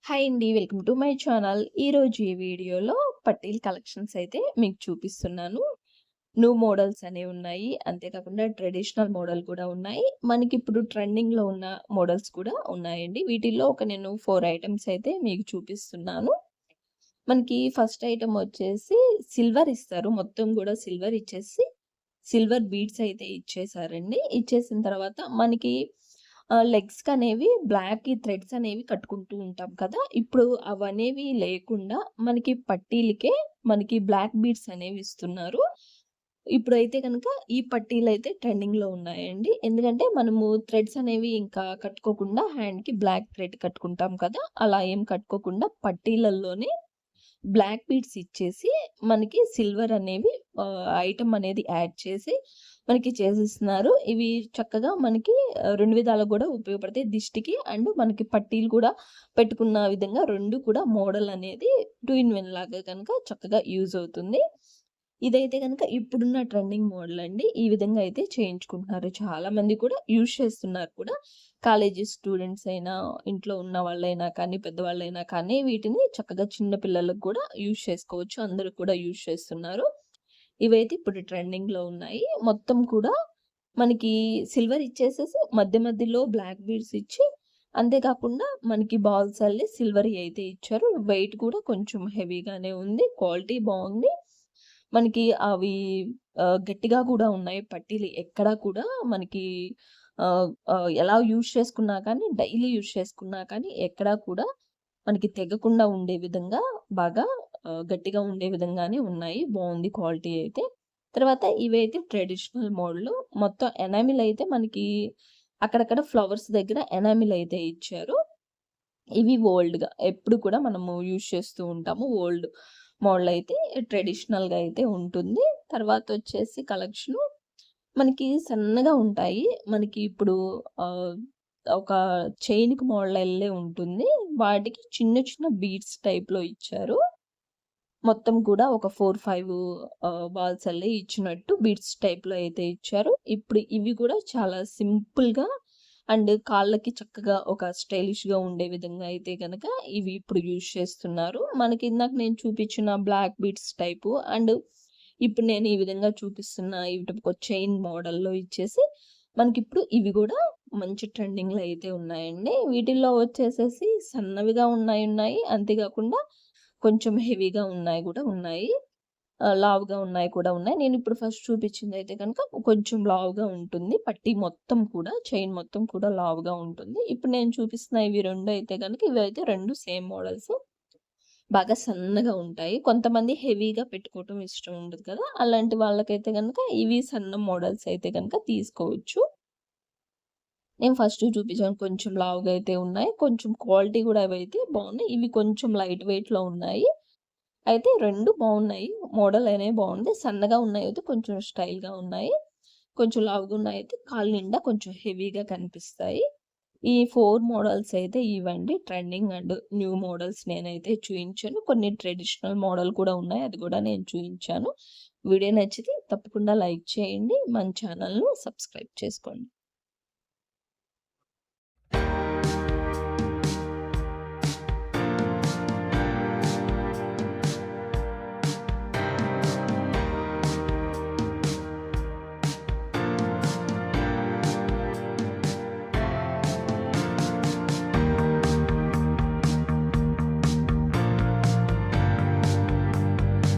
Hi అండి. Welcome to my channel. ఈరోజు ఈ వీడియోలో పట్టీల్ కలెక్షన్స్ అయితే మీకు చూపిస్తున్నాను. న్యూ మోడల్స్ అనేవి ఉన్నాయి. అంతేకాకుండా ట్రెడిషనల్ మోడల్ కూడా ఉన్నాయి. మనకిప్పుడు ట్రెండింగ్‌లో ఉన్న మోడల్స్ కూడా ఉన్నాయండి. వీటిల్లో నేను 4 ఐటెమ్స్ అయితే మీకు చూపిస్తున్నాను. మనకి ఫస్ట్ ఐటెమ్ వచ్చేసి సిల్వర్ ఇస్తారు. మొత్తం కూడా సిల్వర్ ఇచ్చేసి సిల్వర్ బీడ్స్ అయితే ఇచ్చేసారండి. ఇచ్చేసిన తర్వాత మనకి లెగ్స్‌కనేవి బ్లాక్‌కి థ్రెడ్స్ అనేవి కట్టుకుంటూ ఉంటాం కదా! ఇప్పుడు అవనేవి లేకుండా మనకి పట్టీలకే మనకి బ్లాక్ బీడ్స్ అనేవి ఇస్తున్నారు. ఇప్పుడైతే గనక ఈ పట్టీలైతే ట్రెండింగ్‌లో ఉన్నాయండి. ఎందుకంటే మనము థ్రెడ్స్ అనేవి ఇంకా కట్టుకోకుండా హ్యాండ్‌కి బ్లాక్ థ్రెడ్ కట్టుకుంటాం కదా! అలా ఏం కట్టుకోకుండా పట్టీలల్లోనే బ్లాక్ బీడ్స్ ఇచ్చేసి మనకి సిల్వర్ అనేవి ఐటెమ్ అనేది యాడ్ చేసి మనకి చేసిస్తున్నారు. ఇవి చక్కగా మనకి 2 విధాలుగా గూడా ఉపయోగపడతాయి. దిష్టికి అండ్ మనకి పట్టీలు కూడా పెట్టుకున్న విధంగా 2 కూడా మోడల్ అనేది 2 ఇన్ 1 లాగా గనక చక్కగా యూజ్ అవుతుంది. ఇదైతే గనక ఇప్పుడున్న ట్రెండింగ్ మోడల్ అండి. ఈ విధంగా అయితే చేయించుకుంటున్నారు. చాలా మంది కూడా యూజ్ చేస్తున్నారు కూడా. కాలేజీ స్టూడెంట్స్ అయినా, ఇంట్లో ఉన్న వాళ్ళైనా కానీ, పెద్దవాళ్ళైనా కానీ వీటిని చక్కగా చిన్న పిల్లలకు కూడా యూజ్ చేసుకోవచ్చు. అందరూ కూడా యూజ్ చేస్తున్నారు. ఇవైతే ఇప్పుడు ట్రెండింగ్‌లో ఉన్నాయి. మొత్తం కూడా మనకి సిల్వర్ ఇచ్చేసేసి మధ్య మధ్యలో బ్లాక్ బీడ్స్ ఇచ్చి, అంతేకాకుండా మనకి బాల్స్ అల్లి సిల్వర్‌యి అయితే ఇచ్చారు. వెయిట్ కూడా కొంచెం హెవీగానే ఉంది. క్వాలిటీ బావుంది. మనకి అవి గట్టిగా కూడా ఉన్నాయి పట్టీలు. ఎక్కడా కూడా మనకి ఎలా యూజ్ చేసుకున్నా కానీ, డైలీ యూజ్ చేసుకున్నా కానీ, ఎక్కడా కూడా మనకి తెగకుండా ఉండే విధంగా బాగా గట్టిగా ఉండే విధంగానే ఉన్నాయి. బావుంది క్వాలిటీ అయితే. తర్వాత ఇవైతే ట్రెడిషనల్ మోడలు. మొత్తం ఎనామిల్ అయితే మనకి అక్కడక్కడ ఫ్లవర్స్ దగ్గర ఎనామిల్ అయితే ఇచ్చారు. ఇవి ఓల్డ్‌గా ఎప్పుడు కూడా మనము యూజ్ చేస్తూ ఉంటాము. ఓల్డ్ మోడల్ అయితే ట్రెడిషనల్‌గా అయితే ఉంటుంది. తర్వాతొచ్చేసి కలెక్షను మనకి సన్నగా ఉంటాయి. మనకి ఇప్పుడు ఆహ్, ఒక చైన్‌కి మోడలెళ్ళే ఉంటుంది. వాటికి చిన్న చిన్న బీడ్స్ టైప్‌లో ఇచ్చారు. మొత్తం కూడా ఒక 4, 5 బాల్స్ అల్లే ఇచ్చినట్టు బీడ్స్ టైప్‌లో అయితే ఇచ్చారు. ఇప్పుడు ఇవి కూడా చాలా సింపుల్‌గా అండ్ కాళ్ళకి చక్కగా ఒక స్టైలిష్‌గా ఉండే విధంగా అయితే గనక ఇవి ఇప్పుడు యూజ్ చేస్తున్నారు. మనకి ఇందాక నేను చూపించిన బ్లాక్ బీడ్స్ టైపు అండ్ ఇప్పుడు నేను ఈ విధంగా చూపిస్తున్న వీటికి చైన్ మోడల్‌లో ఇచ్చేసి మనకిప్పుడు ఇవి గూడా మంచి ట్రెండింగ్‌లో అయితే ఉన్నాయండి. వీటిల్లో వచ్చేసేసి సన్నవిగా ఉన్నాయి. అంతేకాకుండా కొంచెం హెవీగా ఉన్నాయి గూడా ఉన్నాయి. లావుగా ఉన్నాయి కూడా ఉన్నాయి. నేనిప్పుడు ఫస్ట్ చూపించిందయితే గనక కొంచెం లావుగా ఉంటుంది. పట్టీ మొత్తం కూడా చైన్ మొత్తం కూడా లావుగా ఉంటుంది. ఇప్పుడు నేను చూపిస్తున్న ఇవి 2 అయితే గనక ఇవైతే 2 సేమ్ మోడల్స్. బాగా సన్నగా ఉంటాయి. కొంతమంది హెవీగా పెట్టుకోవటం ఇష్టం ఉండదు కదా! అలాంటి వాళ్ళకైతే గనక ఇవి సన్న మోడల్స్ అయితే గనక తీసుకోవచ్చు. నేను ఫస్ట్ చూపించాను కొంచెం లావుగా అయితే ఉన్నాయి. కొంచెం క్వాలిటీ గూడా అవైతే బావున్నాయి. ఇవి కొంచెం లైట్ వెయిట్‌లో ఉన్నాయి. అయితే 2 బావున్నాయి. మోడల్ అనేవి బావుంది. సన్నగా ఉన్నాయయితే కొంచెం స్టైల్‌గా ఉన్నాయి. కొంచెం లావుగా ఉన్నాయయితే కాళ్ళ నిండా కొంచెం హెవీగా కనిపిస్తాయి. ఈ 4 మోడల్స్ అయితే ఇవండి ట్రెండింగ్ అండ్ న్యూ మోడల్స్ నేనైతే చూయించాను. కొన్ని ట్రెడిషనల్ మోడల్ కూడా ఉన్నాయి. అది కూడా నేను చూయించాను. వీడియో నచ్చితే తప్పకుండా లైక్ చేయండి. మన ఛానల్‌ను సబ్స్క్రైబ్ చేసుకోండి.